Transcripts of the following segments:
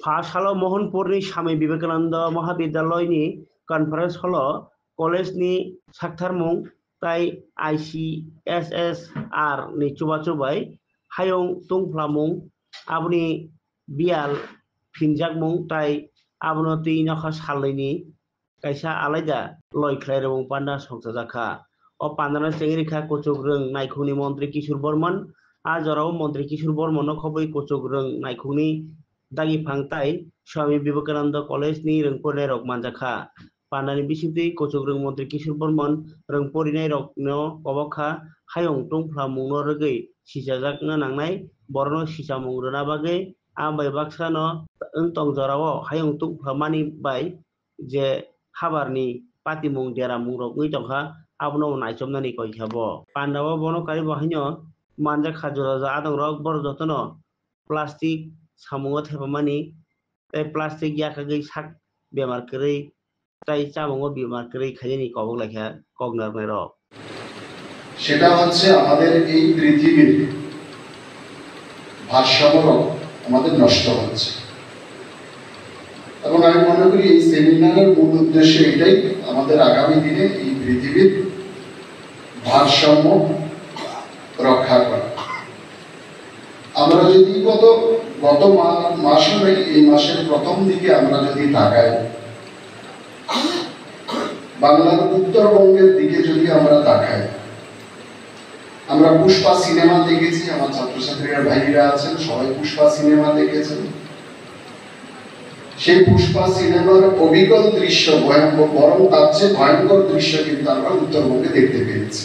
पाठशाला मोहनपुरनि स्वामी विवेकानंद महाविद्यालयनि कनफारेन्स हल कलेजनि साक्थारमुं ताई ICSSR नि चुबाचुबाय हायं तुंफ्लामुं आबुनि बियाल फिनजाकमुं ताई आबुनो ती नखा सालैनि kaisa alaida loi khlairong panda songchajaka o pandana chengrikha kochugrung naikungni mantri Kishore Burman a jorao mantri Kishore Burman no khoboi kochugrung naikungni dagi phangtai Swami Vivekananda College ni rungpurnai rok manjakha pandani bisingtwi kochugrung mantri Kishore Burman rungpurinai rok no kobokha hayong tungphlamung no rwgui sijajakna nangnai borno sisamung rwna bagwi ambai baksa no wngtong jorao hayong tungphlamani bai je habarni patimung deramung rok ui tongkha abono naisomnani koikhabo pandao bono kari bahaino manjak khajura adong rok bor jotono plastic samungo thepamani tei plastic yakagui sak bemar kwrwi tai chamungo bemar kwrwi khaini kobok lekha kognarnai rok সেটা হচ্ছে আমাদের এই পৃথিবীর ভারসাম্য আমাদের নষ্ট হচ্ছে এবং আমি মনে করি এই সেমিনারের মূল উদ্দেশ্য এটাই আমাদের আগামী দিনে এই পৃথিবীর ভারসাম্য রক্ষা করা আমরা যদি গত মাসে এই মাসের প্রথম দিকে আমরা যদি তাকাই বাংলার উত্তরবঙ্গের দিকে যদি আমরা তাকাই আমরা পুষ্পা সিনেমা দেখেছি আমার ছাত্রছাত্রীরা ভাইরা আছেন সবাই পুষ্পা সিনেমা দেখেছেন সেই পুষ্পা সিনেমার অবিকল দৃশ্য বরং তার চেয়ে ভয়ঙ্কর দৃশ্য কিন্তু আমরা উত্তরবঙ্গে দেখতে পেয়েছি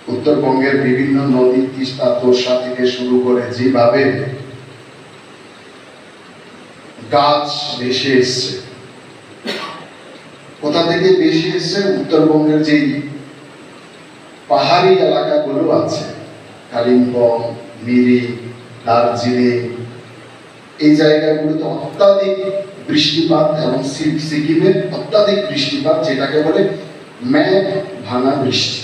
উত্তরবঙ্গের বিভিন্ন নদী তিস্তা তোষা থেকে শুরু করে যেভাবে গাছ ভেসে এসছে কোথা থেকে ভেসে এসছে উত্তরবঙ্গের যে পাহাড়ি এলাকাগুলো আছে কালিম্পং মিরি দার্জিলিং এই জায়গাগুলোতে অত্যাধিক বৃষ্টিপাত এবং সিকিমে অত্যাধিক বৃষ্টিপাত যেটাকে বলে মেঘ ভাঙা বৃষ্টি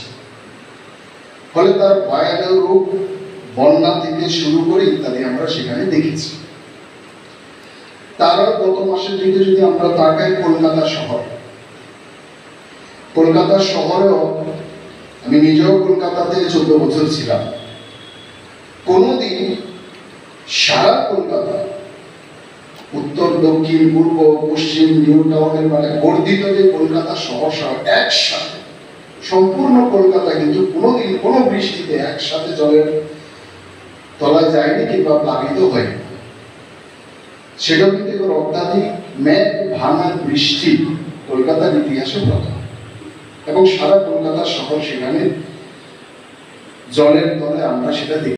ফলে তার ভয়ানক রূপ বন্যা থেকে শুরু করে ইত্যাদি আমরা সেখানে দেখেছি তারও গত মাসের দিকে যদি আমরা তাকাই কলকাতা শহরেও আমি নিজেও কলকাতাতে 14 বছর ছিলাম কোনদিন সারা কলকাতা উত্তর দক্ষিণ পূর্ব পশ্চিম নিউ টাউনের মানে বর্ধিত যে কলকাতা শহর একসাথে সম্পূর্ণ কলকাতা কিন্তু কোনোদিন কোনো বৃষ্টিতে একসাথে জলের তলায় যায়নি কিংবা প্লাবিত হয়নি সেটাও কিন্তু এবার অত্যাধিক মেঘ ভাঙা বৃষ্টি কলকাতার ইতিহাসে প্রথম এবং সারা কলকাতা শহর সেখানে জলের তলে আমরা সেটা দেখি